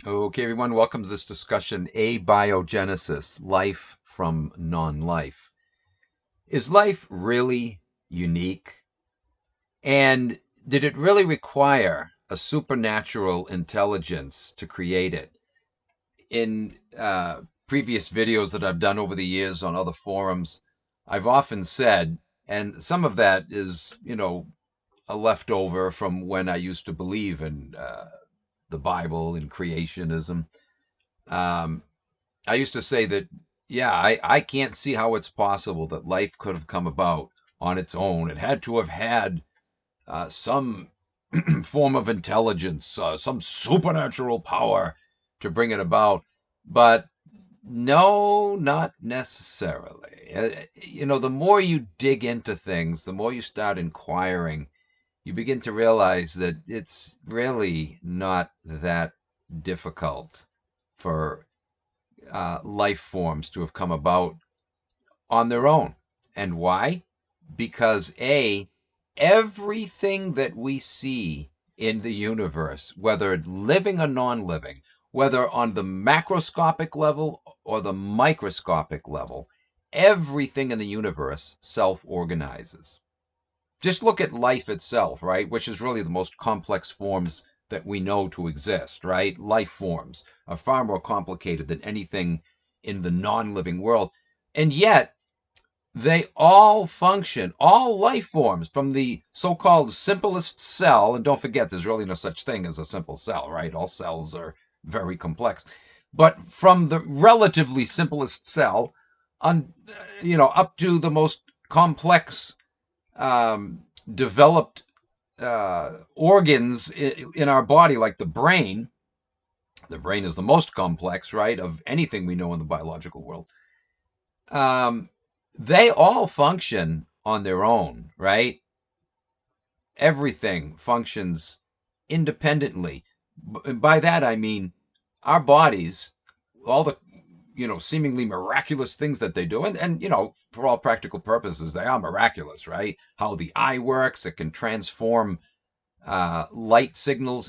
Okay, everyone, welcome to this discussion, Abiogenesis, life from non-life. Is life really unique? And did it really require a supernatural intelligence to create it? In previous videos that I've done over the years on other forums, I've often said, and some of that is, a leftover from when I used to believe in the Bible and creationism. Um, I used to say that, yeah, I can't see how it's possible that life could have come about on its own. It had to have had some form of intelligence, some supernatural power to bring it about. But no, not necessarily. The more you dig into things, the more you start inquiring, you begin to realize that it's really not that difficult for life forms to have come about on their own. And why? Because everything that we see in the universe, whether living or non-living, whether on the macroscopic level or the microscopic level, everything in the universe self-organizes. Just look at life itself, right? Which is really the most complex forms that we know to exist, right? Life forms are far more complicated than anything in the non-living world. And yet, they all function, all life forms, from the so-called simplest cell, and don't forget, there's really no such thing as a simple cell, right? All cells are very complex. But from the relatively simplest cell on, up to the most complex developed organs in our body, like the brain. The brain is the most complex, right, of anything we know in the biological world. Um, they all function on their own, right? Everything functions independently. And by that, I mean our bodies, all the seemingly miraculous things that they do, and for all practical purposes, they are miraculous, right? How the eye works, it can transform light signals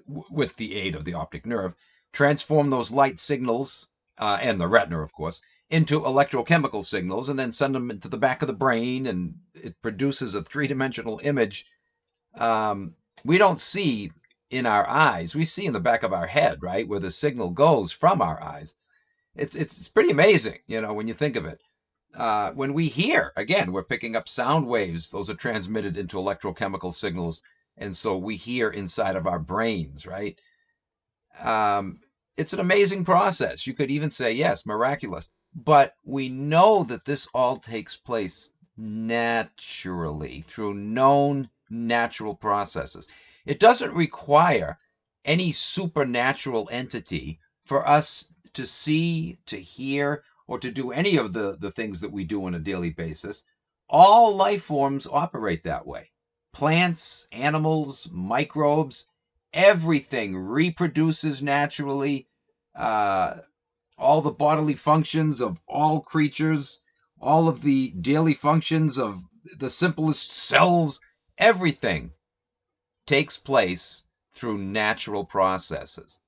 with the aid of the optic nerve, transform those light signals, and the retina, of course, into electrochemical signals, and then send them into the back of the brain, and it produces a three-dimensional image. We don't see in our eyes; we see in the back of our head, right, where the signal goes from our eyes. It's pretty amazing, when you think of it. When we hear, again, we're picking up sound waves. Those are transmitted into electrochemical signals. And so we hear inside of our brains, right? Um, it's an amazing process. You could even say, yes, miraculous. But we know that this all takes place naturally through known natural processes. It doesn't require any supernatural entity for us to see, to hear, or to do any of the things that we do on a daily basis. All life forms operate that way. Plants, animals, microbes, everything reproduces naturally. Uh, all the bodily functions of all creatures, all of the daily functions of the simplest cells, everything takes place through natural processes.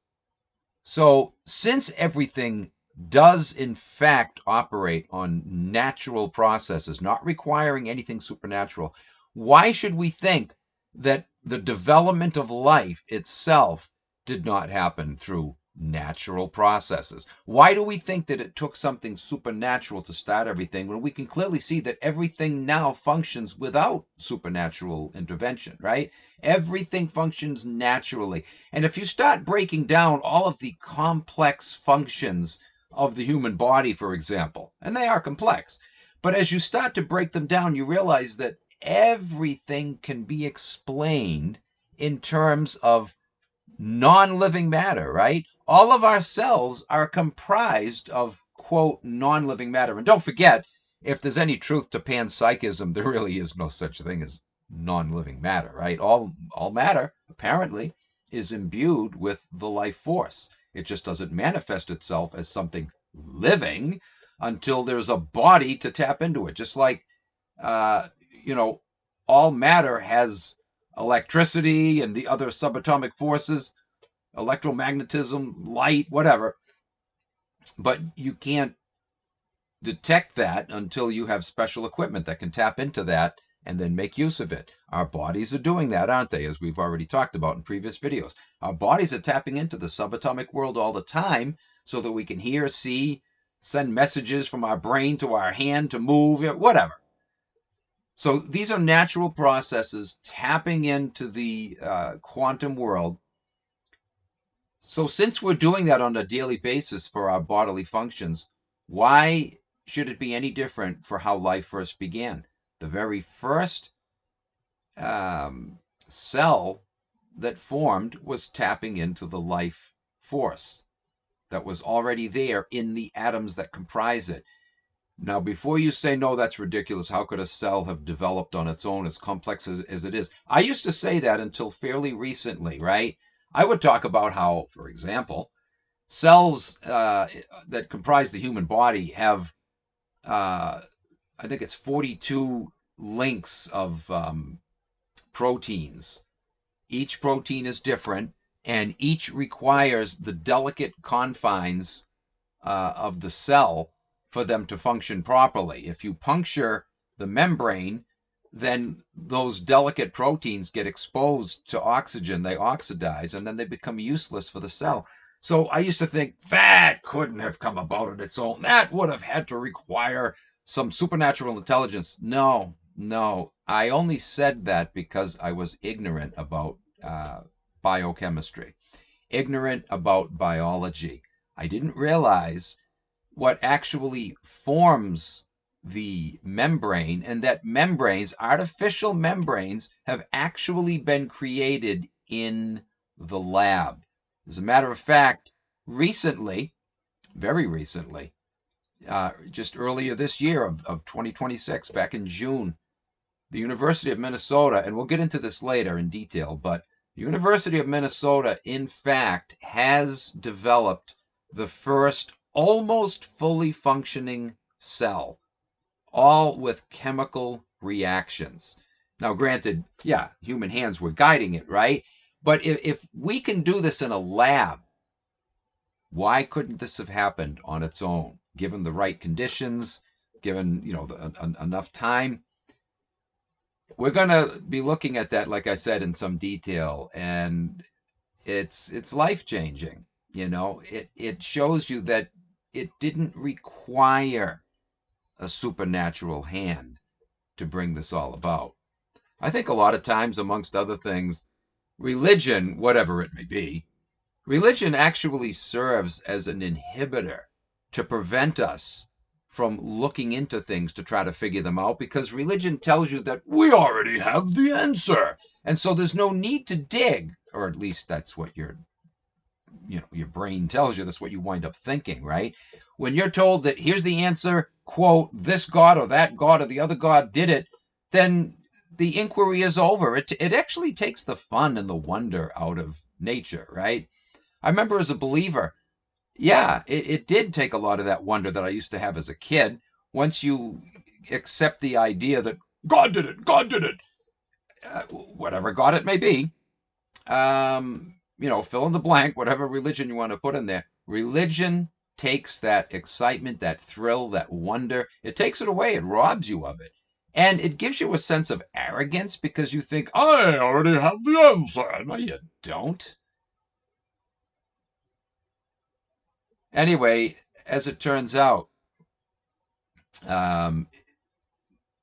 So, since everything does in fact operate on natural processes, not requiring anything supernatural, why should we think that the development of life itself did not happen through natural processes? Why do we think that it took something supernatural to start everything when we can clearly see that everything now functions without supernatural intervention, right? Everything functions naturally. And if you start breaking down all of the complex functions of the human body, for example, and they are complex, but as you start to break them down, you realize that everything can be explained in terms of non-living matter, right? All of our cells are comprised of, quote, non-living matter. And don't forget, if there's any truth to panpsychism, there really is no such thing as non-living matter, right? All matter, apparently, is imbued with the life force. It just doesn't manifest itself as something living until there's a body to tap into it. Just like, uh, you know, all matter has electricity and the other subatomic forces. electromagnetism, light, whatever. But you can't detect that until you have special equipment that can tap into that and then make use of it. Our bodies are doing that, aren't they? As we've already talked about in previous videos. Our bodies are tapping into the subatomic world all the time so that we can hear, see, send messages from our brain to our hand to move, whatever. So these are natural processes tapping into the quantum world. So since we're doing that on a daily basis for our bodily functions, why should it be any different for how life first began? The very first cell that formed was tapping into the life force that was already there in the atoms that comprise it. Now, before you say, no, that's ridiculous, how could a cell have developed on its own as complex as it is? I used to say that until fairly recently, right? I would talk about how, for example, cells that comprise the human body have, I think it's 42 links of proteins. Each protein is different, and each requires the delicate confines of the cell for them to function properly. If you puncture the membrane, then those delicate proteins get exposed to oxygen, they oxidize, and then they become useless for the cell. So I used to think that couldn't have come about on its own. That would have had to require some supernatural intelligence. No, no. I only said that because I was ignorant about biochemistry, ignorant about biology. I didn't realize what actually forms the membrane, and that membranes, artificial membranes, have actually been created in the lab. As a matter of fact, recently, very recently, just earlier this year of 2026, back in June, the University of Minnesota, and we'll get into this later in detail, but the University of Minnesota, in fact, has developed the first almost fully functioning cell, all with chemical reactions. Now, granted, yeah, human hands were guiding it, right? But if we can do this in a lab, why couldn't this have happened on its own, given the right conditions, given enough time? We're going to be looking at that, like I said, in some detail, and it's life-changing. It shows you that it didn't require a supernatural hand to bring this all about. I think a lot of times, amongst other things, religion, whatever it may be, religion actually serves as an inhibitor to prevent us from looking into things to try to figure them out, because religion tells you that we already have the answer. And so there's no need to dig, or at least that's what your brain tells you. That's what you wind up thinking, right? When you're told that here's the answer, quote, this God or that God or the other God did it, then the inquiry is over. It actually takes the fun and the wonder out of nature, right? I remember as a believer, yeah, it did take a lot of that wonder that I used to have as a kid. Once you accept the idea that God did it, whatever God it may be, fill in the blank, whatever religion you want to put in there. Religion takes that excitement, that thrill, that wonder. It takes it away. It robs you of it. And it gives you a sense of arrogance because you think, I already have the answer. No, you don't. Anyway, as it turns out,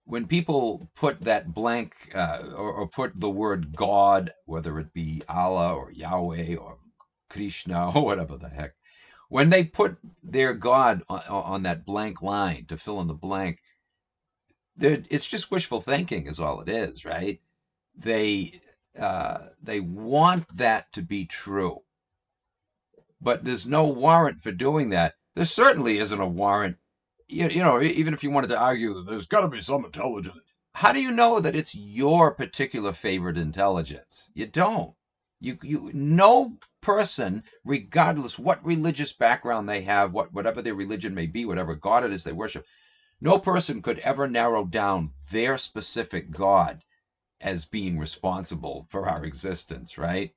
when people put that blank or put the word God, whether it be Allah or Yahweh or Krishna or whatever the heck, when they put their God on that blank line to fill in the blank, it's just wishful thinking is all it is, right? They want that to be true. But there's no warrant for doing that. There certainly isn't a warrant. Even if you wanted to argue, there's got to be some intelligence. How do you know that it's your particular favorite intelligence? You don't. No person, regardless what religious background they have, whatever their religion may be, whatever God it is they worship, no person could ever narrow down their specific God as being responsible for our existence, right?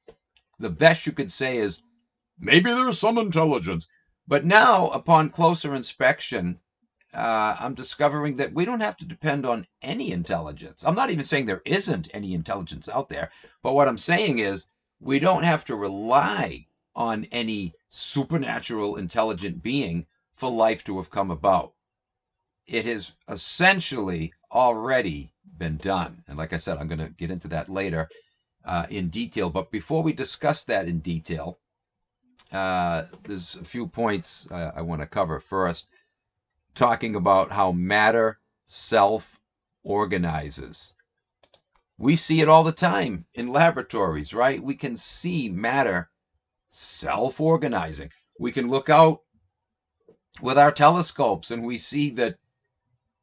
The best you could say is, maybe there's some intelligence. But now, upon closer inspection, I'm discovering that we don't have to depend on any intelligence. I'm not even saying there isn't any intelligence out there, but what I'm saying is we don't have to rely on any supernatural intelligent being for life to have come about. It has essentially already been done. And like I said, I'm going to get into that later in detail. But before we discuss that in detail, there's a few points I want to cover. First, talking about how matter self organizes. We see it all the time in laboratories, right? We can see matter self organizing. We can look out with our telescopes and we see that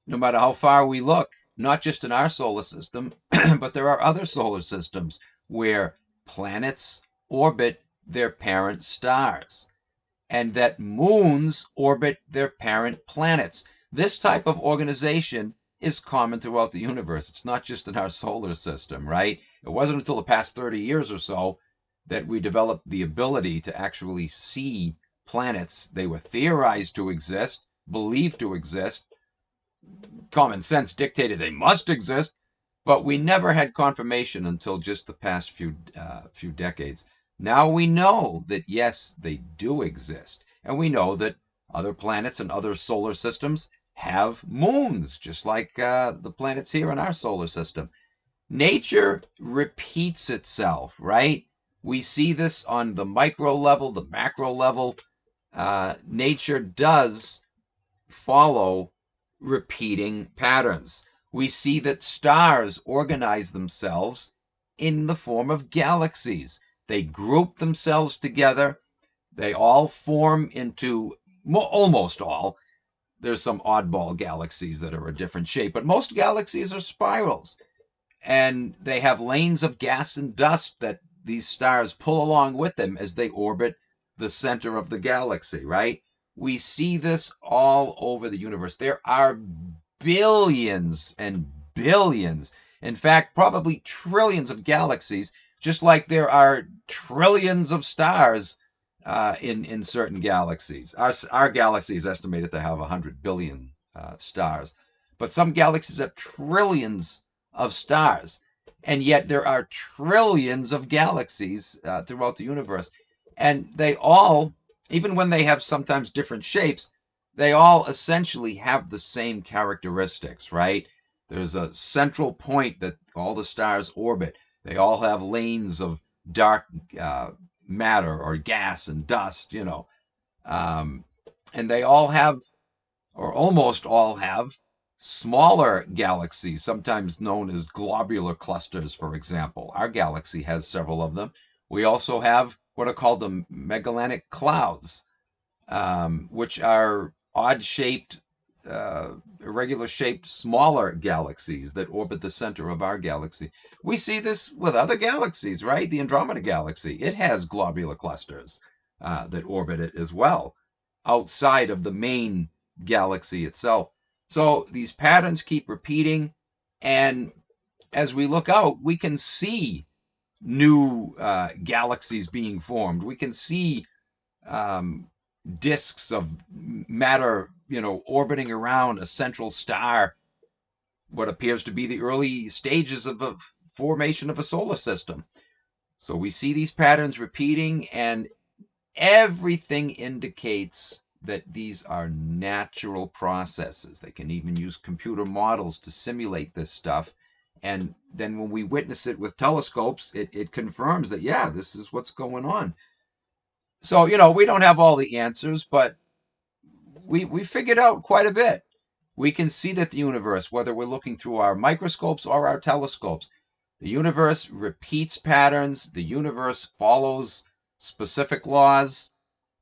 no matter how far we look, not just in our solar system, but there are other solar systems where planets orbit their parent stars and that moons orbit their parent planets. This type of organization is common throughout the universe. It's not just in our solar system, right? It wasn't until the past 30 years or so that we developed the ability to actually see planets. They were theorized to exist, believed to exist. Common sense dictated they must exist, but we never had confirmation until just the past few decades. Now we know that yes, they do exist, and we know that other planets and other solar systems have moons, just like the planets here in our solar system. Nature repeats itself, right? We see this on the micro level, the macro level. Nature does follow repeating patterns. We see that stars organize themselves in the form of galaxies. They group themselves together. They all form into, almost all, there's some oddball galaxies that are a different shape, but most galaxies are spirals. And they have lanes of gas and dust that these stars pull along with them as they orbit the center of the galaxy, right? We see this all over the universe. There are billions and billions, in fact, probably trillions of galaxies, just like there are trillions of stars in certain galaxies. Our galaxy is estimated to have 100 billion stars, but some galaxies have trillions of stars, and yet there are trillions of galaxies throughout the universe, and they all, even when they have sometimes different shapes, they all essentially have the same characteristics, right? There's a central point that all the stars orbit. They all have lanes of dark matter or gas and dust, and they all have, or almost all have, smaller galaxies, sometimes known as globular clusters, for example. Our galaxy has several of them. We also have what are called the Magellanic Clouds, which are odd-shaped, irregular-shaped, smaller galaxies that orbit the center of our galaxy. We see this with other galaxies, right? The Andromeda Galaxy, it has globular clusters that orbit it as well, outside of the main galaxy itself. So these patterns keep repeating, and as we look out, we can see new galaxies being formed. We can see disks of matter, orbiting around a central star, what appears to be the early stages of the formation of a solar system. So we see these patterns repeating, and everything indicates that these are natural processes. They can even use computer models to simulate this stuff. And then when we witness it with telescopes, it confirms that, yeah, this is what's going on. So, we don't have all the answers, but we figured out quite a bit. We can see that the universe, whether we're looking through our microscopes or our telescopes, the universe repeats patterns, the universe follows specific laws,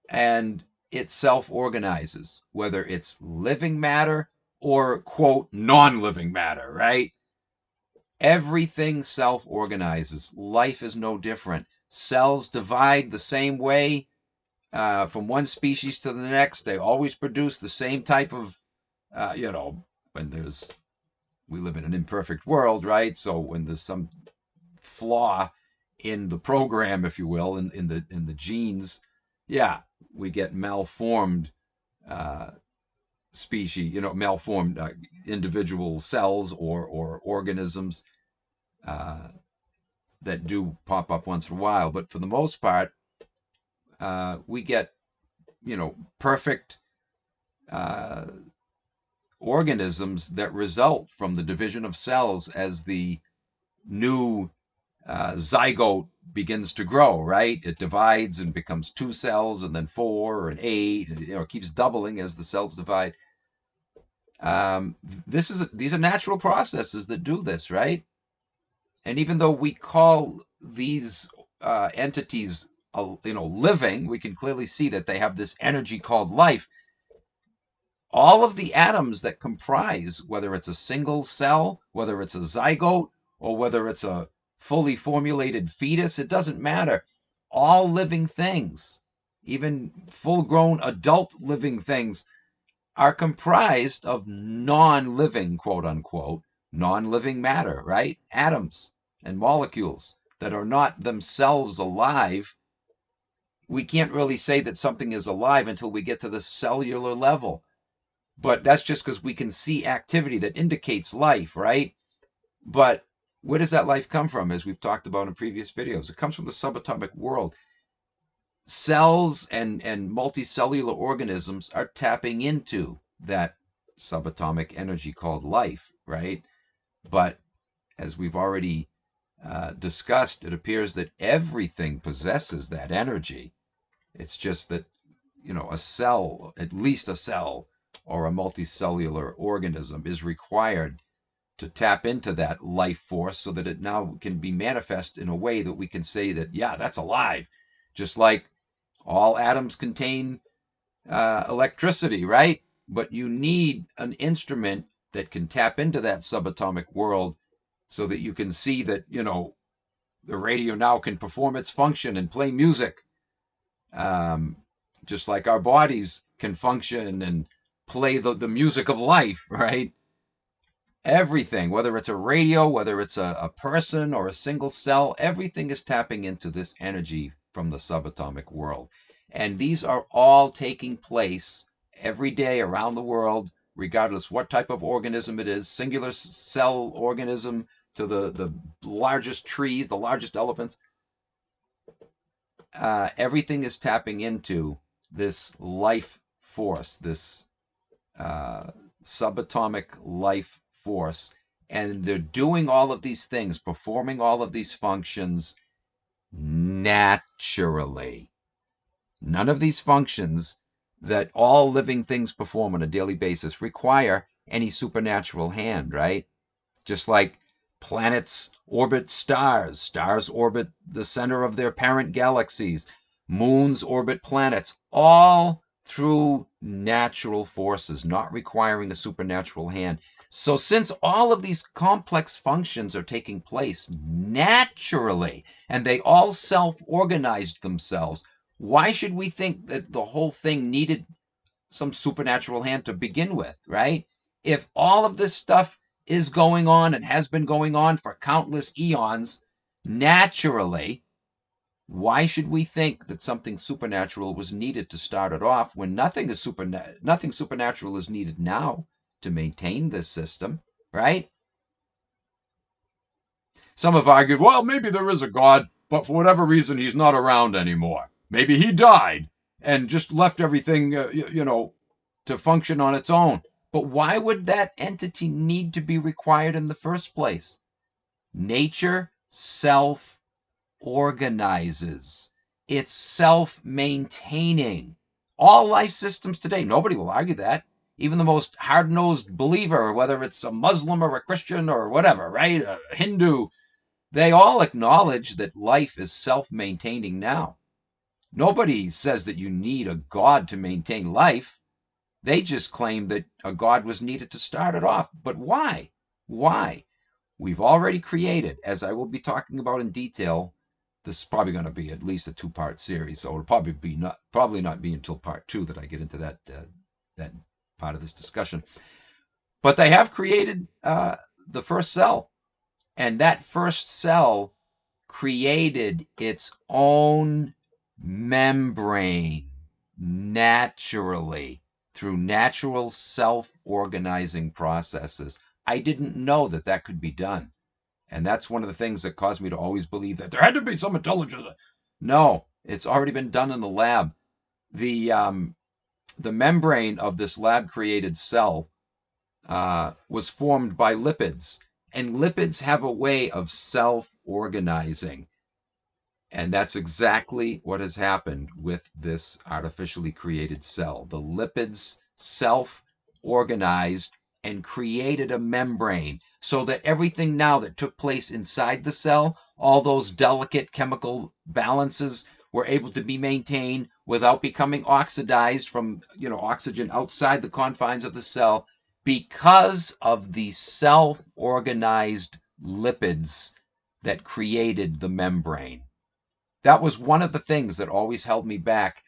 and it self-organizes, whether it's living matter or, quote, non-living matter, right? Everything self-organizes. Life is no different. Cells divide the same way from one species to the next. They always produce the same type of, when we live in an imperfect world, right? So when there's some flaw in the program, if you will, in the genes, Yeah, we get malformed species, malformed individual cells or organisms uh, that do pop up once in a while. But for the most part, we get, perfect uh, organisms that result from the division of cells as the new zygote begins to grow, right? It divides and becomes 2 cells and then 4 and 8, and it keeps doubling as the cells divide. These are natural processes that do this, right? And even though we call these entities, living, we can clearly see that they have this energy called life. All of the atoms that comprise, whether it's a single cell, whether it's a zygote, or whether it's a fully formulated fetus, it doesn't matter. All living things, even full-grown adult living things, are comprised of non-living, quote unquote, non-living matter, right? Atoms and molecules that are not themselves alive. We can't really say that something is alive until we get to the cellular level. But that's just because we can see activity that indicates life, right? But where does that life come from? As we've talked about in previous videos, it comes from the subatomic world. Cells and multicellular organisms are tapping into that subatomic energy called life, right? But as we've already discussed, it appears that everything possesses that energy. It's just that, a cell, at least a cell, or a multicellular organism is required to tap into that life force so that it now can be manifest in a way that we can say that, yeah, that's alive. Just like all atoms contain electricity, right? But you need an instrument that can tap into that subatomic world so that you can see that, the radio now can perform its function and play music. Um, just like our bodies can function and play the music of life, right? Everything, whether it's a radio, whether it's a person or a single cell, everything is tapping into this energy from the subatomic world. And these are all taking place every day around the world, regardless what type of organism it is, singular cell organism to the largest trees, the largest elephants. Everything is tapping into this life force, this uh, subatomic life force. And they're doing all of these things, performing all of these functions naturally. None of these functions that all living things perform on a daily basis require any supernatural hand, right? Just like planets orbit stars, stars orbit the center of their parent galaxies, moons orbit planets, all through natural forces, not requiring a supernatural hand. So, since all of these complex functions are taking place naturally and they all self organized themselves, why should we think that the whole thing needed some supernatural hand to begin with, right? If all of this stuff is going on and has been going on for countless eons naturally, why should we think that something supernatural was needed to start it off when nothing supernatural is needed now to maintain this system, right? Some have argued, well, maybe there is a God, but for whatever reason, he's not around anymore. Maybe he died and just left everything, to function on its own. But why would that entity need to be required in the first place? Nature self organizes, it's self maintaining. All life systems today, nobody will argue that. Even the most hard nosed believer, whether it's a Muslim or a Christian or whatever, right? A Hindu, they all acknowledge that life is self maintaining now. Nobody says that you need a God to maintain life. They just claim that a God was needed to start it off. But why? Why? We've already created, as I will be talking about in detail. This is probably going to be at least a 2-part series, so it'll probably not be until part 2 that I get into that part of this discussion. But they have created the first cell, and that first cell created its own membrane naturally through natural self-organizing processes. I didn't know that that could be done. And that's one of the things that caused me to always believe that there had to be some intelligence. No, it's already been done in the lab. The membrane of this lab-created cell was formed by lipids, and lipids have a way of self-organizing. And that's exactly what has happened with this artificially created cell. The lipids self-organized and created a membrane so that everything now that took place inside the cell, all those delicate chemical balances were able to be maintained without becoming oxidized from, oxygen outside the confines of the cell because of the self-organized lipids that created the membrane. That was one of the things that always held me back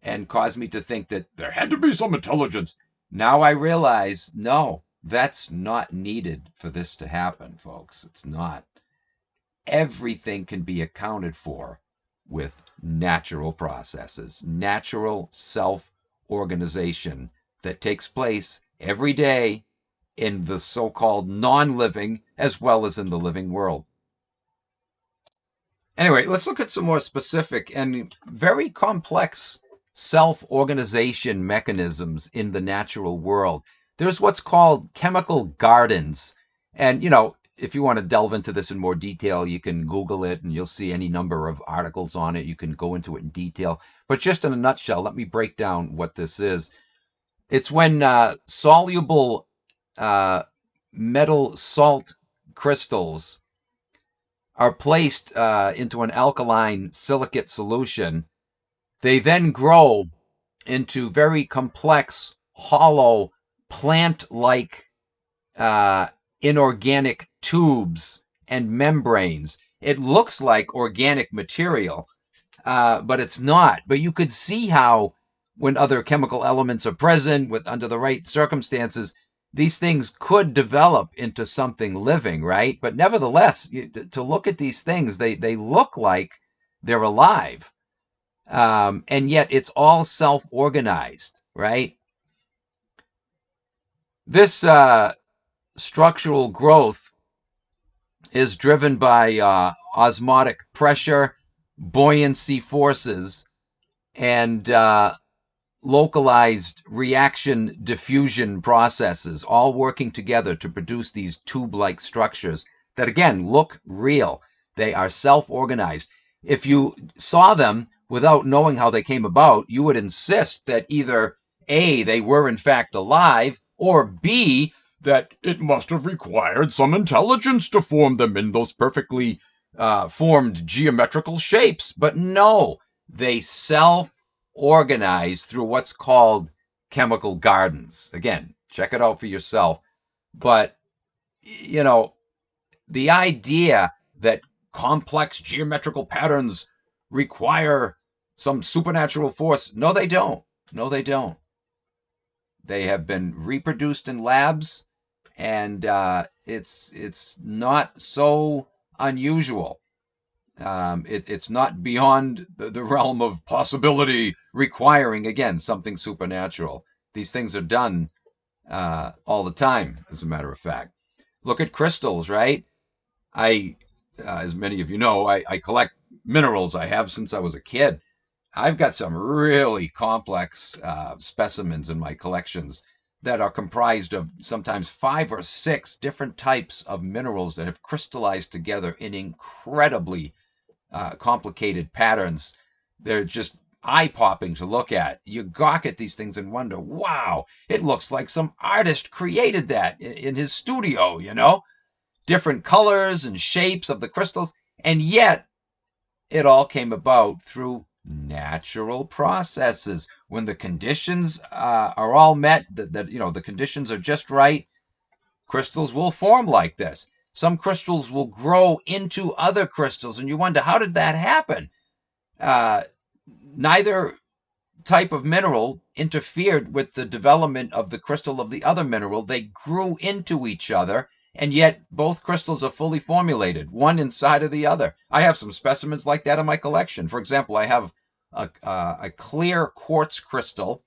and caused me to think that there had to be some intelligence. Now I realize, no, that's not needed for this to happen, folks. It's not. Everything can be accounted for with natural processes, natural self-organization that takes place every day in the so-called non-living as well as in the living world. Anyway, let's look at some more specific and very complex self-organization mechanisms in the natural world. There's what's called chemical gardens. And, if you want to delve into this in more detail, you can Google it and you'll see any number of articles on it. You can go into it in detail. But just in a nutshell, let me break down what this is. It's when soluble metal salt crystals are placed into an alkaline silicate solution. They then grow into very complex, hollow, plant-like inorganic tubes and membranes. It looks like organic material, but it's not. But you could see how when other chemical elements are present under the right circumstances, these things could develop into something living, right? But nevertheless, to look at these things, they look like they're alive. And yet it's all self-organized, right? This structural growth is driven by osmotic pressure, buoyancy forces, and localized reaction diffusion processes, all working together to produce these tube-like structures that, again, look real. They are self-organized. If you saw them without knowing how they came about, you would insist that either A, they were in fact alive, or B, that it must have required some intelligence to form them in those perfectly formed geometrical shapes. But no, they self-organize through what's called chemical gardens. Again, check it out for yourself. But, the idea that complex geometrical patterns require some supernatural force, no, they don't. No, they don't. They have been reproduced in labs, and it's not so unusual. It's not beyond the realm of possibility requiring, again, something supernatural. These things are done all the time, as a matter of fact. Look at crystals, right? As many of you know, I collect minerals. I have since I was a kid. I've got some really complex specimens in my collections that are comprised of sometimes 5 or 6 different types of minerals that have crystallized together in incredibly complicated patterns. They're just eye-popping to look at. You gawk at these things and wonder, wow, it looks like some artist created that in his studio, different colors and shapes of the crystals, and yet it all came about through natural processes. When the conditions are all met, that the conditions are just right, crystals will form like this. Some crystals will grow into other crystals, and you wonder, how did that happen? Neither type of mineral interfered with the development of the crystal of the other mineral. They grew into each other, and yet both crystals are fully formulated, one inside of the other. I have some specimens like that in my collection. For example, I have a clear quartz crystal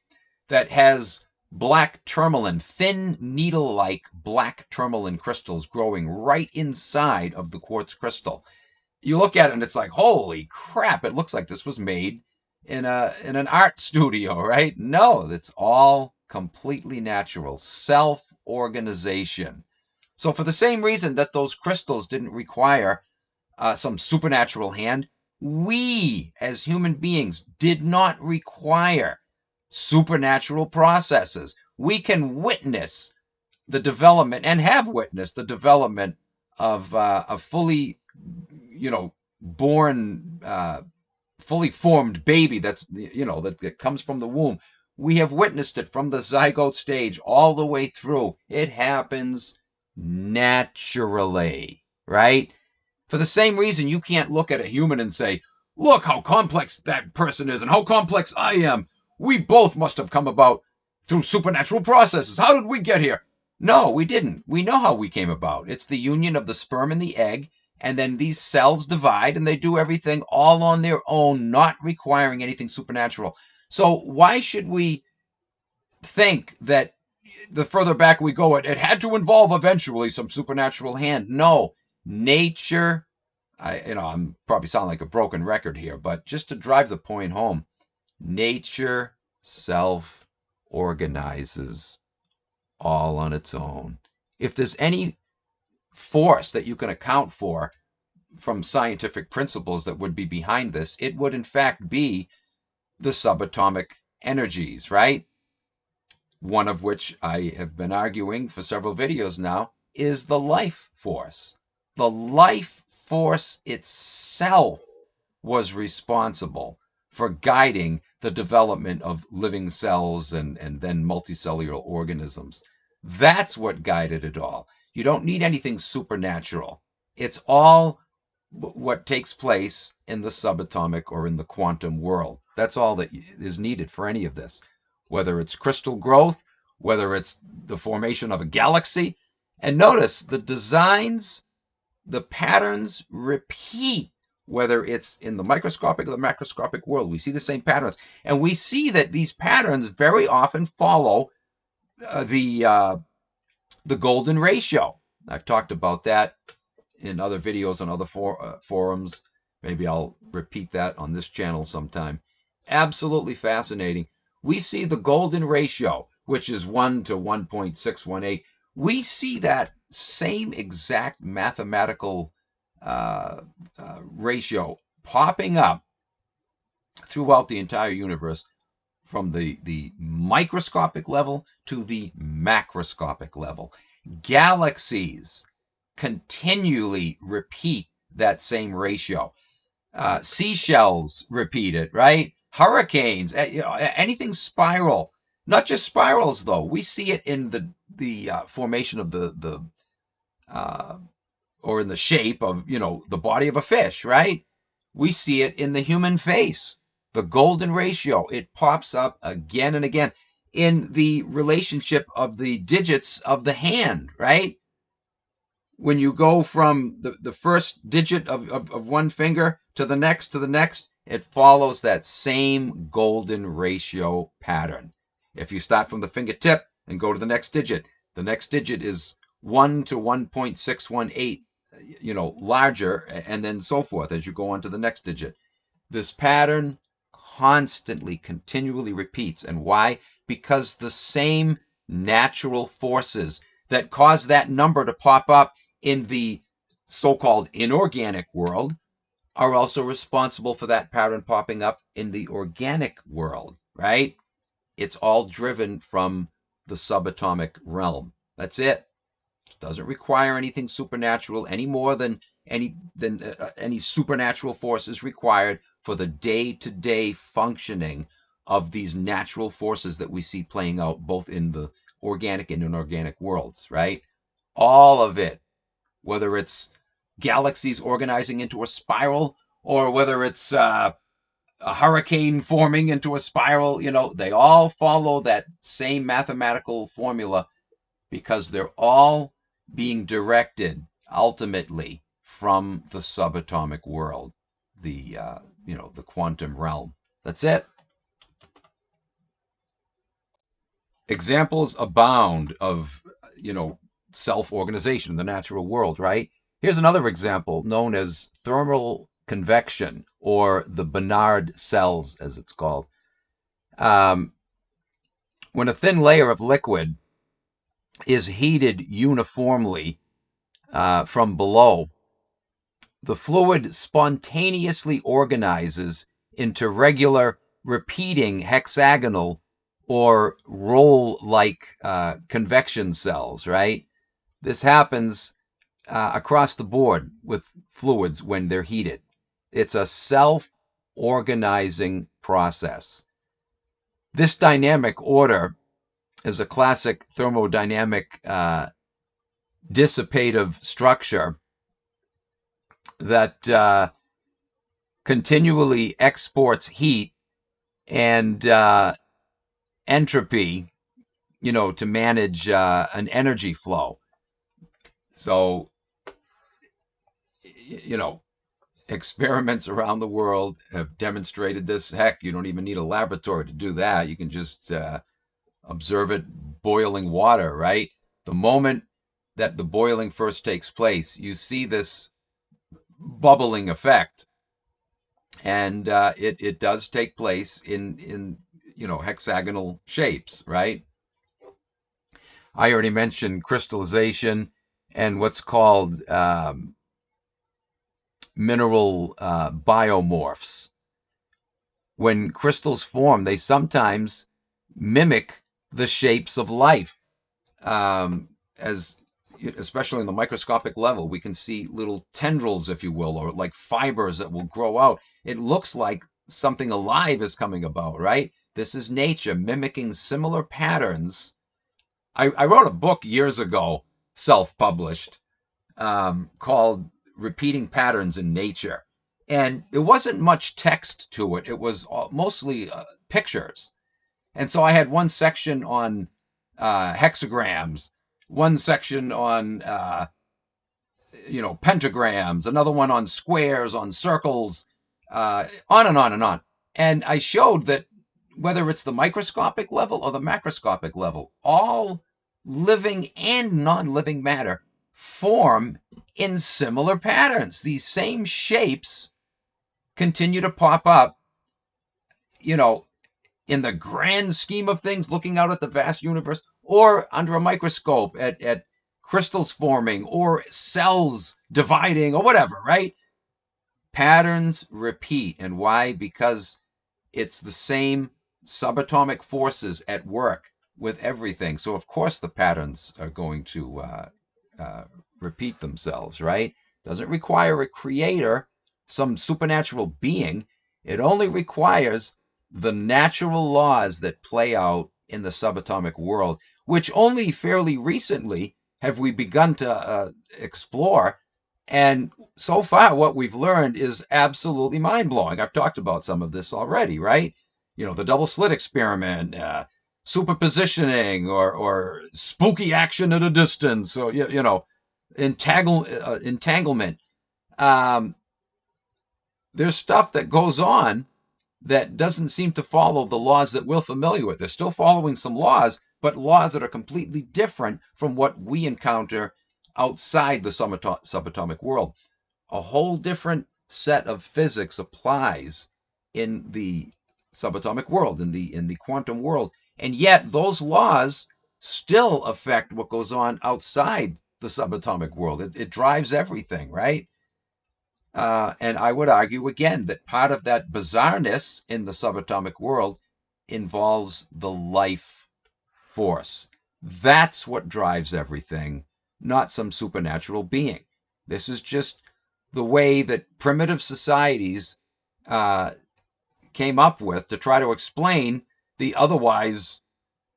that has black tourmaline, thin needle-like black tourmaline crystals growing right inside of the quartz crystal. You look at it and it's like, holy crap, it looks like this was made in an art studio, right? No, it's all completely natural. Self-organization. So for the same reason that those crystals didn't require some supernatural hand, we as human beings did not require supernatural processes. We can witness the development and have witnessed the development of a fully, born, fully formed baby that comes from the womb. We have witnessed it from the zygote stage all the way through. It happens naturally, right? For the same reason, you can't look at a human and say, look how complex that person is and how complex I am. We both must have come about through supernatural processes. How did we get here? No, we didn't. We know how we came about. It's the union of the sperm and the egg, and then these cells divide and they do everything all on their own, not requiring anything supernatural. So why should we think that the further back we go, it had to involve eventually some supernatural hand? No, nature. I'm probably sounding like a broken record here, but just to drive the point home, nature self-organizes all on its own. If there's any force that you can account for from scientific principles that would be behind this, it would in fact be the subatomic energies, right? One of which I have been arguing for several videos now is the life force. The life force itself was responsible for guiding the development of living cells and then multicellular organisms. That's what guided it all. You don't need anything supernatural. It's all what takes place in the subatomic or in the quantum world. That's all that is needed for any of this. Whether it's crystal growth, whether it's the formation of a galaxy. And notice the designs, the patterns repeat, whether it's in the microscopic or the macroscopic world. We see the same patterns. And we see that these patterns very often follow the golden ratio. I've talked about that in other videos on other forums. Maybe I'll repeat that on this channel sometime. Absolutely fascinating. We see the golden ratio, which is 1 to 1.618. We see that same exact mathematical ratio popping up throughout the entire universe, from the microscopic level to the macroscopic level. Galaxies continually repeat that same ratio. Seashells repeat it, right? Hurricanes, anything spiral. Not just spirals, though. We see it in the formation of or in the shape of, the body of a fish, right? We see it in the human face. The golden ratio, it pops up again and again in the relationship of the digits of the hand, right? When you go from the first digit of one finger to the next, it follows that same golden ratio pattern. If you start from the fingertip and go to the next digit is 1 to 1.618, larger, and then so forth as you go on to the next digit. This pattern constantly, continually repeats. And why? Because the same natural forces that cause that number to pop up in the so-called inorganic world are also responsible for that pattern popping up in the organic world, right? It's all driven from the subatomic realm. That's it. It doesn't require anything supernatural any more than any supernatural force is required for the day-to-day functioning of these natural forces that we see playing out both in the organic and inorganic worlds, right? All of it, whether it's galaxies organizing into a spiral or whether it's a hurricane forming into a spiral, they all follow that same mathematical formula because they're all being directed ultimately from the subatomic world, the quantum realm. That's it. Examples abound of, self-organization in the natural world, right? Here's another example known as thermal convection, or the Barnard cells, as it's called. Um, when a thin layer of liquid is heated uniformly from below, the fluid spontaneously organizes into regular, repeating hexagonal or roll-like convection cells, right? This happens across the board with fluids when they're heated. It's a self-organizing process. This dynamic order is a classic thermodynamic dissipative structure that continually exports heat and entropy, to manage an energy flow. So, experiments around the world have demonstrated this. Heck, you don't even need a laboratory to do that. You can just observe it boiling water, right? The moment that the boiling first takes place, you see this bubbling effect, and it does take place in hexagonal shapes, right? I already mentioned crystallization and what's called mineral biomorphs. When crystals form, they sometimes mimic the shapes of life. As especially on the microscopic level, we can see little tendrils, if you will, or like fibers that will grow out. It looks like something alive is coming about, right? This is nature mimicking similar patterns. I wrote a book years ago, self-published, called Repeating Patterns in Nature. And there wasn't much text to it. It was mostly pictures. And so I had one section on hexagrams, one section on, pentagrams, another one on squares, on circles, on and on and on. And I showed that whether it's the microscopic level or the macroscopic level, all living and non-living matter form in similar patterns. These same shapes continue to pop up, in the grand scheme of things, looking out at the vast universe, or under a microscope at crystals forming or cells dividing or whatever, right? Patterns repeat. And why? Because it's the same subatomic forces at work with everything. So, of course, the patterns are going to repeat themselves, right? Doesn't require a creator, some supernatural being. It only requires the natural laws that play out in the subatomic world, which only fairly recently have we begun to explore. And so far, what we've learned is absolutely mind-blowing. I've talked about some of this already, right? The double slit experiment, superpositioning, or spooky action at a distance, or, entanglement. There's stuff that goes on that doesn't seem to follow the laws that we're familiar with. They're still following some laws, but laws that are completely different from what we encounter outside the subatomic world. A whole different set of physics applies in the subatomic world, in the quantum world, and yet those laws still affect what goes on outside the subatomic world. It drives everything, right? And I would argue again that part of that bizarreness in the subatomic world involves the life force. That's what drives everything, not some supernatural being. This is just the way that primitive societies came up with to try to explain the otherwise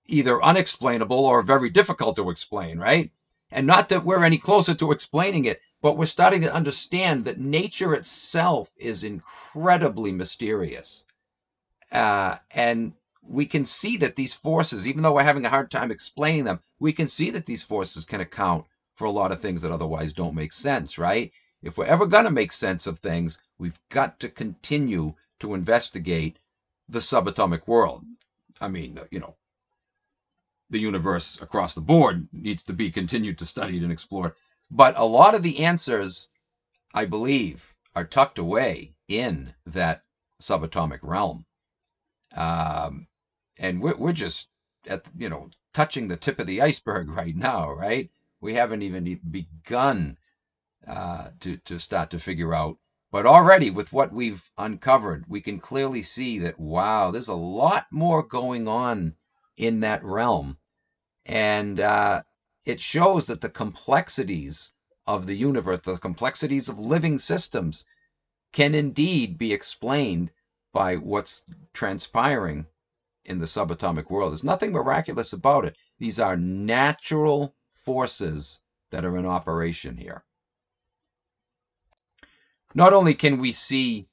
either unexplainable or very difficult to explain, right? And not that we're any closer to explaining it, but we're starting to understand that nature itself is incredibly mysterious. And we can see that these forces, even though we're having a hard time explaining them, we can see that these forces can account for a lot of things that otherwise don't make sense, right? If we're ever going to make sense of things, we've got to continue to investigate the subatomic world. I mean, the universe across the board needs to be continued to studied and explored. But a lot of the answers, I believe, are tucked away in that subatomic realm. And we're just at, touching the tip of the iceberg right now, right? We haven't even begun to start to figure out. But already with what we've uncovered, we can clearly see that, wow, there's a lot more going on in that realm. And it shows that the complexities of the universe, the complexities of living systems, can indeed be explained by what's transpiring in the subatomic world. There's nothing miraculous about it. These are natural forces that are in operation here. Not only can we see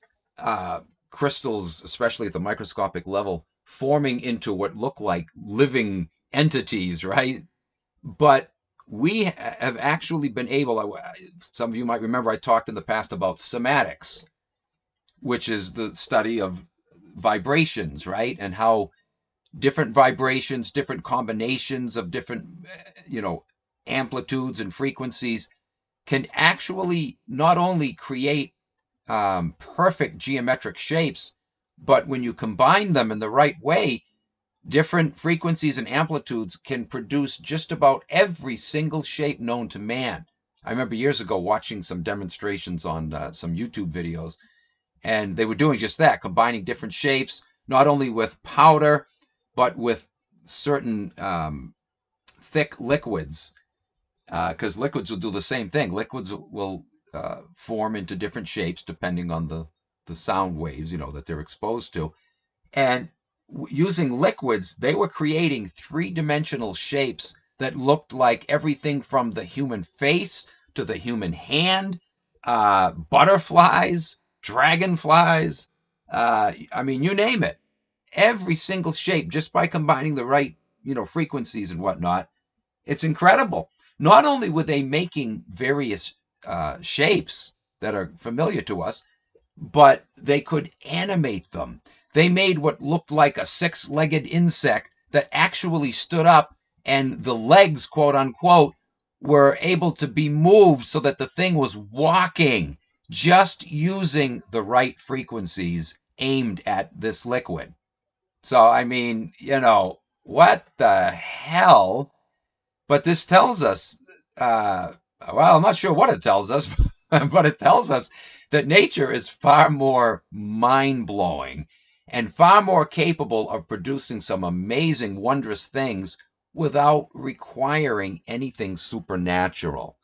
crystals, especially at the microscopic level, forming into what look like living entities, right? But we have actually been able, some of you might remember I talked in the past about somatics, which is the study of vibrations, right? And how different vibrations, different combinations of different, amplitudes and frequencies can actually not only create perfect geometric shapes, but when you combine them in the right way, different frequencies and amplitudes can produce just about every single shape known to man. I remember years ago watching some demonstrations on some YouTube videos, and they were doing just that, combining different shapes, not only with powder, but with certain thick liquids, because liquids will do the same thing. Liquids will form into different shapes depending on the sound waves, that they're exposed to. And using liquids, they were creating three-dimensional shapes that looked like everything from the human face to the human hand, butterflies, dragonflies, I mean, you name it. Every single shape, just by combining the right, frequencies and whatnot. It's incredible. Not only were they making various shapes that are familiar to us, but they could animate them. They made what looked like a six-legged insect that actually stood up, and the legs, quote unquote, were able to be moved so that the thing was walking, just using the right frequencies aimed at this liquid. So, I mean, what the hell? But this tells us, well, I'm not sure what it tells us, but it tells us that nature is far more mind-blowing and far more capable of producing some amazing, wondrous things without requiring anything supernatural.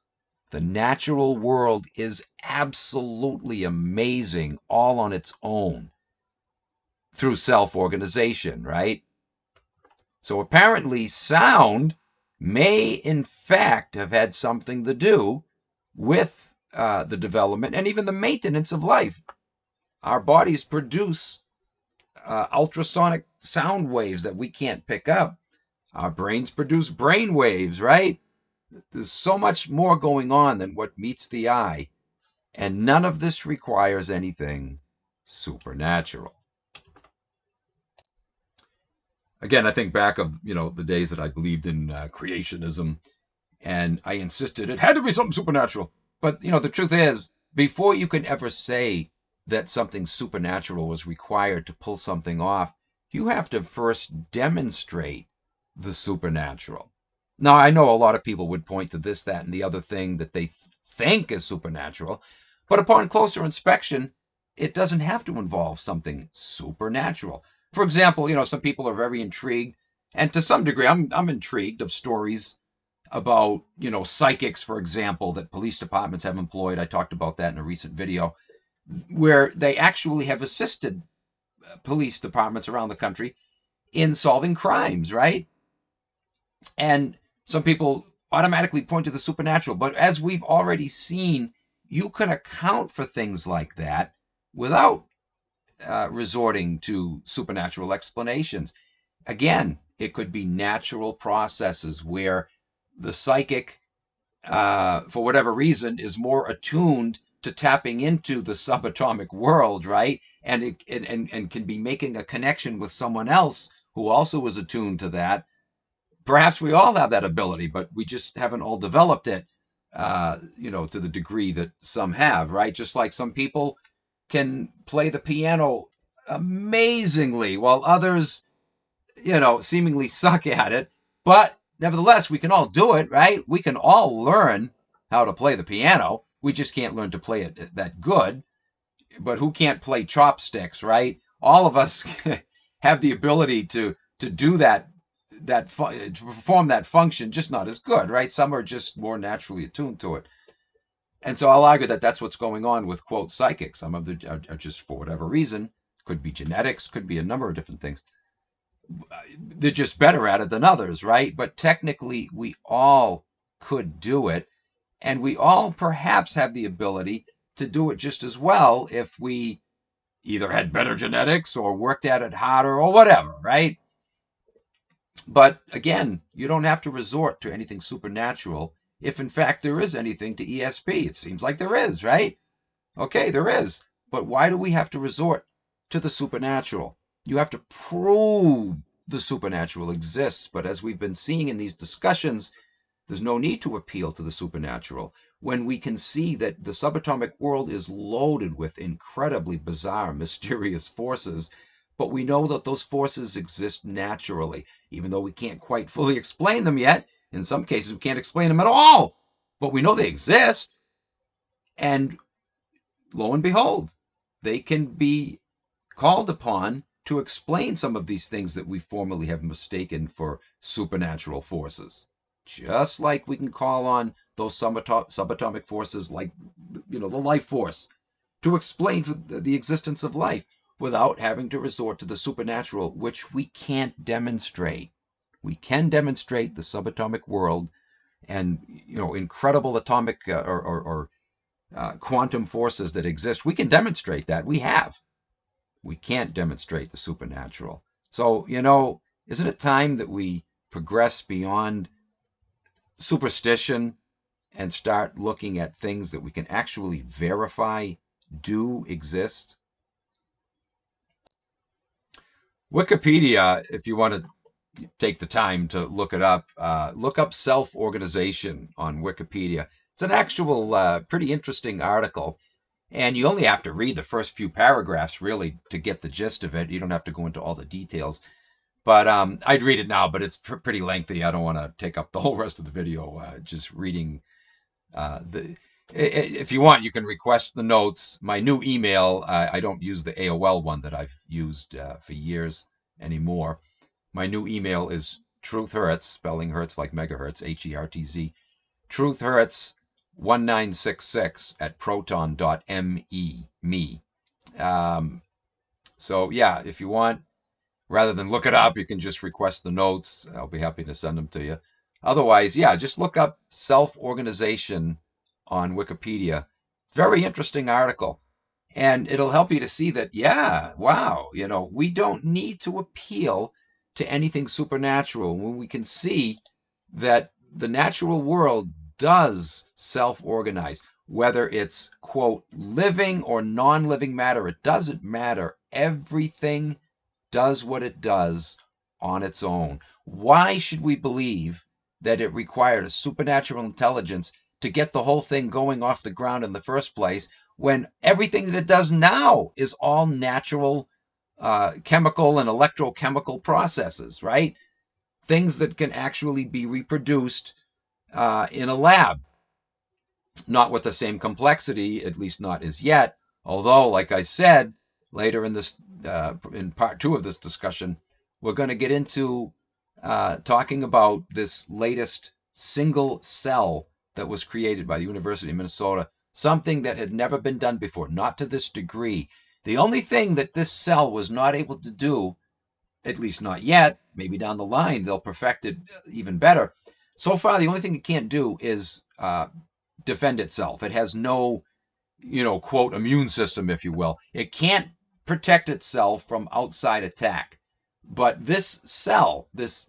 The natural world is absolutely amazing all on its own through self-organization, right? So apparently sound may in fact have had something to do with the development and even the maintenance of life. Our bodies produce ultrasonic sound waves that we can't pick up. Our brains produce brain waves, right? There's so much more going on than what meets the eye, and none of this requires anything supernatural. Again, I think back of, the days that I believed in creationism, and I insisted it had to be something supernatural. But, the truth is, before you can ever say that something supernatural was required to pull something off, you have to first demonstrate the supernatural. Now, I know a lot of people would point to this, that, and the other thing that they think is supernatural, but upon closer inspection, it doesn't have to involve something supernatural. For example, some people are very intrigued, and to some degree, I'm intrigued of stories about, psychics, for example, that police departments have employed. I talked about that in a recent video, where they actually have assisted police departments around the country in solving crimes, right? And some people automatically point to the supernatural, but as we've already seen, you can account for things like that without resorting to supernatural explanations. Again, it could be natural processes where the psychic, for whatever reason, is more attuned to tapping into the subatomic world, right? and can be making a connection with someone else who also is attuned to that. Perhaps we all have that ability, but we just haven't all developed it, to the degree that some have, right? Just like some people can play the piano amazingly, while others, seemingly suck at it. But nevertheless, we can all do it, right? We can all learn how to play the piano. We just can't learn to play it that good. But who can't play chopsticks, right? All of us have the ability to do to perform that function, just not as good, right? Some are just more naturally attuned to it. And so I'll argue that that's what's going on with, quote, psychics. Some of them are just, for whatever reason, could be genetics, could be a number of different things. They're just better at it than others, right? But technically, we all could do it. And we all perhaps have the ability to do it just as well if we either had better genetics or worked at it harder or whatever, right? But again, you don't have to resort to anything supernatural if in fact there is anything to ESP. It seems like there is, right? Okay, there is. But why do we have to resort to the supernatural? You have to prove the supernatural exists. But as we've been seeing in these discussions, there's no need to appeal to the supernatural when we can see that the subatomic world is loaded with incredibly bizarre, mysterious forces. But we know that those forces exist naturally, even though we can't quite fully explain them yet. In some cases, we can't explain them at all, but we know they exist. And lo and behold, they can be called upon to explain some of these things that we formerly have mistaken for supernatural forces. Just like we can call on those subatomic forces like, the life force to explain the existence of life without having to resort to the supernatural, which we can't demonstrate. We can demonstrate the subatomic world and, incredible atomic or quantum forces that exist. We can demonstrate that. We have. We can't demonstrate the supernatural. So, isn't it time that we progress beyond superstition and start looking at things that we can actually verify do exist? Wikipedia, if you want to take the time to look it up, look up self-organization on Wikipedia. It's an actual pretty interesting article. And you only have to read the first few paragraphs, really, to get the gist of it. You don't have to go into all the details. But I'd read it now, but it's pretty lengthy. I don't want to take up the whole rest of the video just reading if you want, you can request the notes. My new email, I don't use the AOL one that I've used for years anymore. My new email is truthhertz, spelling hertz like megahertz, HERTZ, truthhertz1966 at proton.me. So yeah, if you want, rather than look it up, you can just request the notes. I'll be happy to send them to you. Otherwise, yeah, just look up self-organization on Wikipedia. Very interesting article. And it'll help you to see that, yeah, wow, we don't need to appeal to anything supernatural when we can see that the natural world does self-organize. Whether it's, quote, living or non-living matter, it doesn't matter. Everything does what it does on its own. Why should we believe that it required a supernatural intelligence to get the whole thing going off the ground in the first place when everything that it does now is all natural chemical and electrochemical processes, right? Things that can actually be reproduced in a lab. Not with the same complexity, at least not as yet. Although, like I said, later in this, in part 2 of this discussion, we're going to get into talking about this latest single cell that was created by the University of Minnesota, something that had never been done before, not to this degree. The only thing that this cell was not able to do, at least not yet, maybe down the line they'll perfect it even better. So far, the only thing it can't do is defend itself. It has no, quote, immune system, if you will. It can't protect itself from outside attack. But this cell, this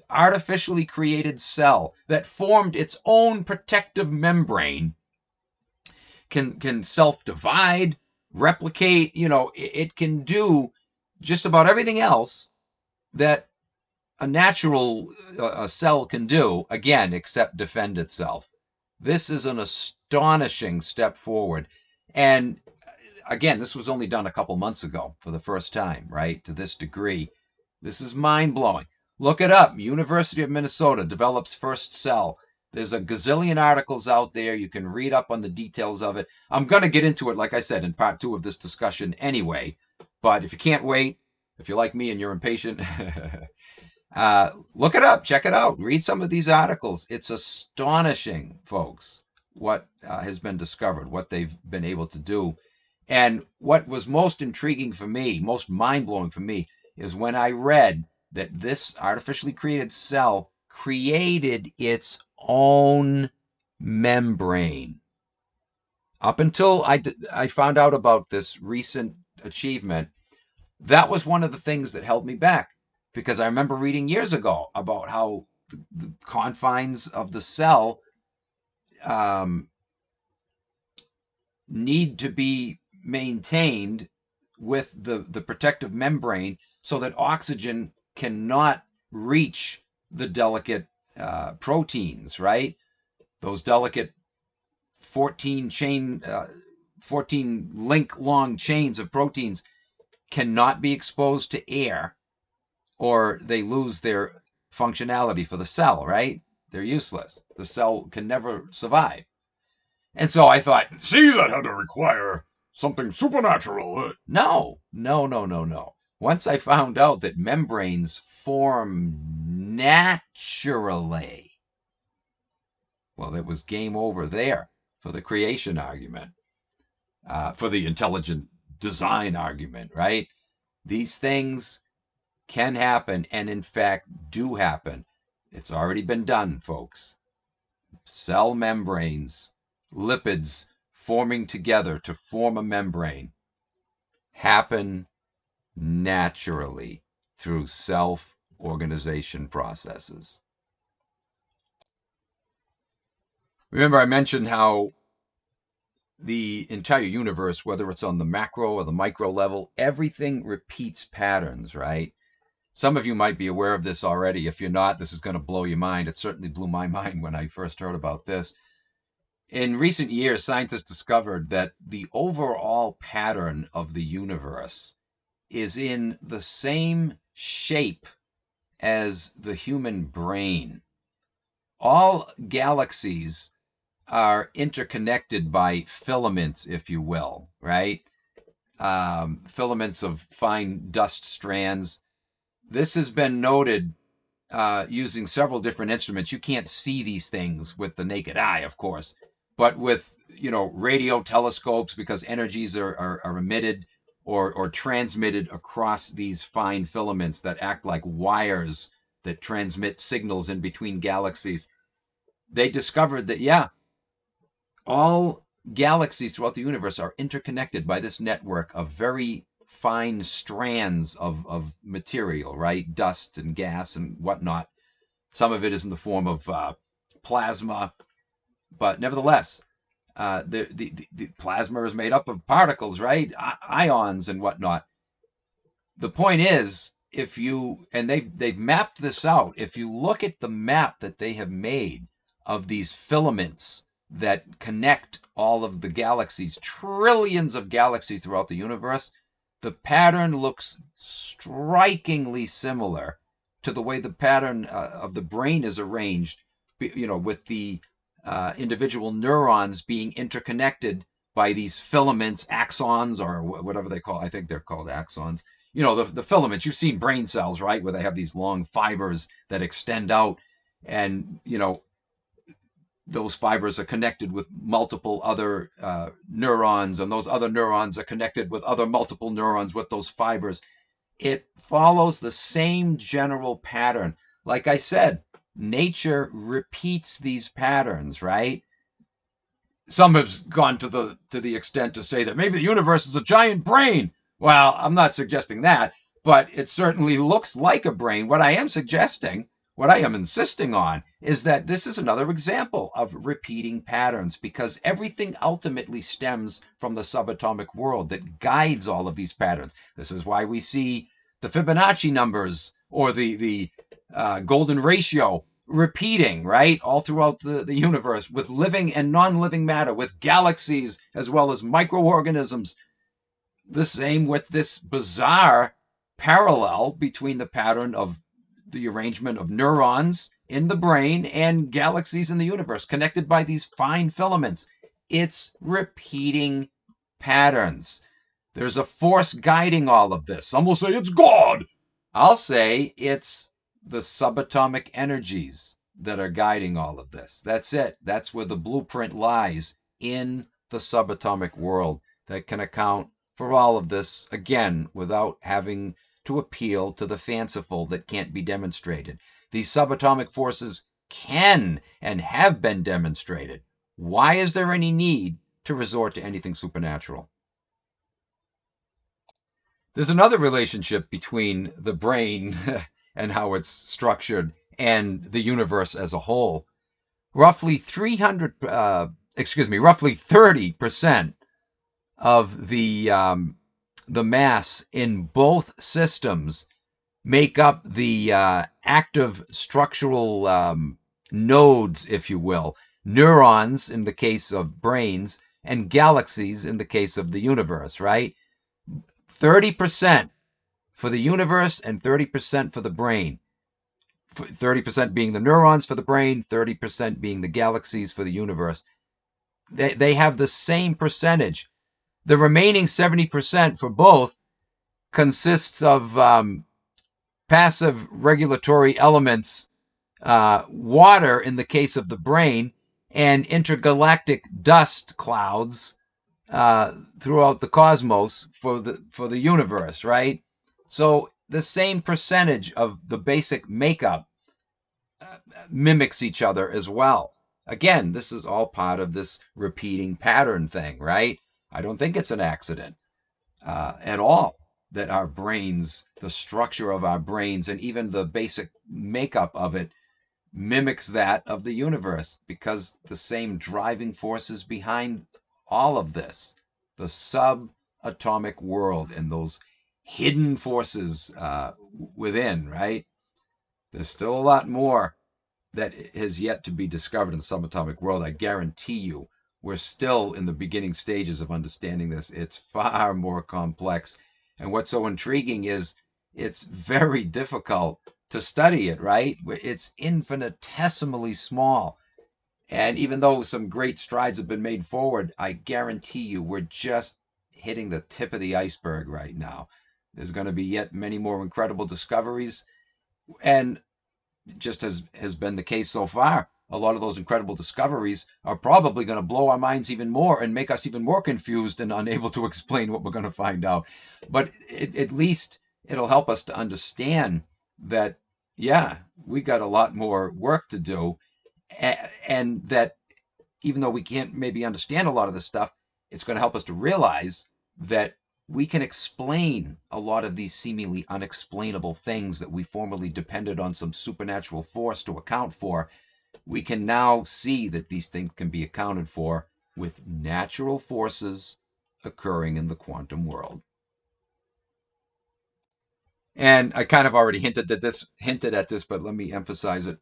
artificially created cell that formed its own protective membrane, can self-divide, replicate, it can do just about everything else that a natural cell can do, again, except defend itself. This is an astonishing step forward. And again, this was only done a couple months ago for the first time, right? To this degree. This is mind-blowing. Look it up. University of Minnesota develops first cell. There's a gazillion articles out there. You can read up on the details of it. I'm going to get into it, like I said, in part 2 of this discussion anyway. But if you can't wait, if you're like me and you're impatient, look it up. Check it out. Read some of these articles. It's astonishing, folks, what has been discovered, what they've been able to do. And what was most intriguing for me, most mind-blowing for me, is when I read that this artificially created cell created its own membrane. Up until I found out about this recent achievement, that was one of the things that held me back, because I remember reading years ago about how the confines of the cell need to be maintained with the protective membrane so that oxygen cannot reach the delicate proteins, right? Those delicate 14 link long chains of proteins cannot be exposed to air, or they lose their functionality for the cell, right? They're useless. The cell can never survive. And so I thought, see, that had to require something supernatural. No. Once I found out that membranes form naturally, well, it was game over there for the creation argument, for the intelligent design argument, right? These things can happen, and in fact do happen. It's already been done, folks. Cell membranes, lipids forming together to form a membrane, happen naturally through self-organization processes. Remember, I mentioned how the entire universe, whether it's on the macro or the micro level, everything repeats patterns, right? Some of you might be aware of this already. If you're not, this is going to blow your mind. It certainly blew my mind when I first heard about this. In recent years, scientists discovered that the overall pattern of the universe is in the same shape as the human brain. All galaxies are interconnected by filaments, if you will, right? Filaments of fine dust strands. This has been noted using several different instruments. You can't see these things with the naked eye, of course, but with radio telescopes, because energies are emitted or transmitted across these fine filaments that act like wires that transmit signals in between galaxies. They discovered that, yeah, all galaxies throughout the universe are interconnected by this network of very fine strands of material, right? Dust and gas and whatnot. Some of it is in the form of plasma, but nevertheless, the plasma is made up of particles, right? Ions and whatnot. The point is, they've mapped this out. If you look at the map that they have made of these filaments that connect all of the galaxies, trillions of galaxies throughout the universe, the pattern looks strikingly similar to the way the pattern of the brain is arranged, with the individual neurons being interconnected by these filaments, axons, or whatever they call. I think they're called axons. The filaments. You've seen brain cells, right, where they have these long fibers that extend out, and those fibers are connected with multiple other neurons, and those other neurons are connected with other multiple neurons with those fibers. It follows the same general pattern. Like I said, nature repeats these patterns, right? Some have gone to the extent to say that maybe the universe is a giant brain. Well, I'm not suggesting that, but it certainly looks like a brain. What I am suggesting, What I am insisting on is that this is another example of repeating patterns, because everything ultimately stems from the subatomic world that guides all of these patterns. This is why we see the Fibonacci numbers or the golden ratio repeating, right, all throughout the universe, with living and non-living matter, with galaxies as well as microorganisms. The same with this bizarre parallel between the pattern of the arrangement of neurons in the brain and galaxies in the universe connected by these fine filaments. It's repeating patterns. There's a force guiding all of this. Some will say it's God. I'll say it's the subatomic energies that are guiding all of this. That's it. That's where the blueprint lies, in the subatomic world, that can account for all of this, again, without having to appeal to the fanciful that can't be demonstrated. These subatomic forces can and have been demonstrated. Why is there any need to resort to anything supernatural? There's another relationship between the brain and how it's structured and the universe as a whole. Roughly 30% of the mass in both systems make up the active structural nodes, if you will, neurons in the case of brains, and galaxies in the case of the universe, right? 30% for the universe and 30% for the brain. 30% being the neurons for the brain, 30% being the galaxies for the universe. They have the same percentage. The remaining 70% for both consists of passive regulatory elements, water in the case of the brain, and intergalactic dust clouds throughout the cosmos for the universe, right? So the same percentage of the basic makeup mimics each other as well. Again, this is all part of this repeating pattern thing, right? I don't think it's an accident at all that our brains, the structure of our brains, and even the basic makeup of it mimics that of the universe, because the same driving forces behind all of this, the subatomic world and those hidden forces within, right? There's still a lot more that has yet to be discovered in the subatomic world. I guarantee you, we're still in the beginning stages of understanding this. It's far more complex. And what's so intriguing is it's very difficult to study it, right? It's infinitesimally small. And even though some great strides have been made forward, I guarantee you we're just hitting the tip of the iceberg right now. There's going to be yet many more incredible discoveries. And just as has been the case so far, a lot of those incredible discoveries are probably going to blow our minds even more and make us even more confused and unable to explain what we're going to find out. But at least it'll help us to understand that, yeah, we got a lot more work to do. And that even though we can't maybe understand a lot of this stuff, it's going to help us to realize that we can explain a lot of these seemingly unexplainable things that we formerly depended on some supernatural force to account for. We can now see that these things can be accounted for with natural forces occurring in the quantum world. And I kind of already hinted at this, but let me emphasize it.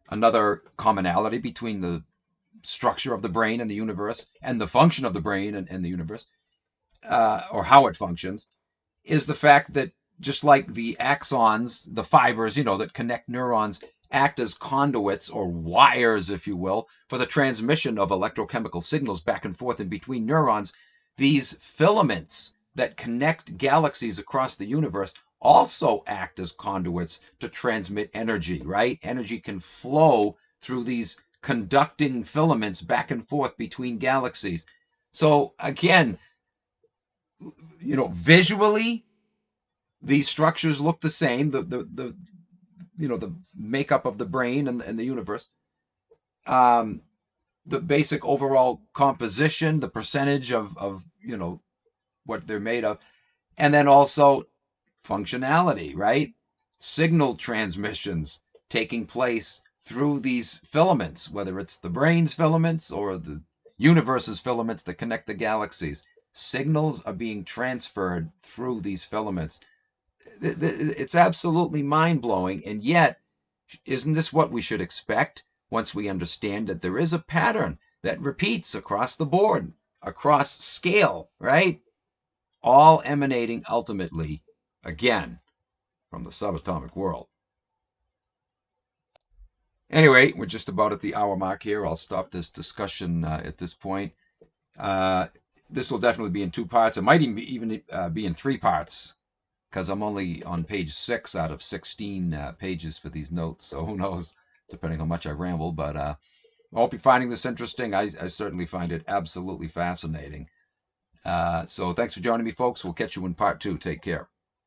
Another commonality between the structure of the brain and the universe, and the function of the brain and the universe, or how it functions, is the fact that just like the axons, the fibers, that connect neurons, act as conduits or wires, if you will, for the transmission of electrochemical signals back and forth in between neurons, these filaments that connect galaxies across the universe also act as conduits to transmit energy, right? Energy can flow through these conducting filaments back and forth between galaxies. So again, visually, these structures look the same. The makeup of the brain and the universe, the basic overall composition, the percentage of what they're made of, and then also functionality, right? Signal transmissions taking place through these filaments, whether it's the brain's filaments or the universe's filaments that connect the galaxies. Signals are being transferred through these filaments. It's absolutely mind-blowing, and yet, isn't this what we should expect once we understand that there is a pattern that repeats across the board, across scale, right? All emanating ultimately, again, from the subatomic world. Anyway, we're just about at the hour mark here. I'll stop this discussion at this point. This will definitely be in 2 parts. It might even be in 3 parts, because I'm only on page 6 out of 16 pages for these notes. So who knows, depending on how much I ramble. But I hope you're finding this interesting. I certainly find it absolutely fascinating. So thanks for joining me, folks. We'll catch you in part 2. Take care.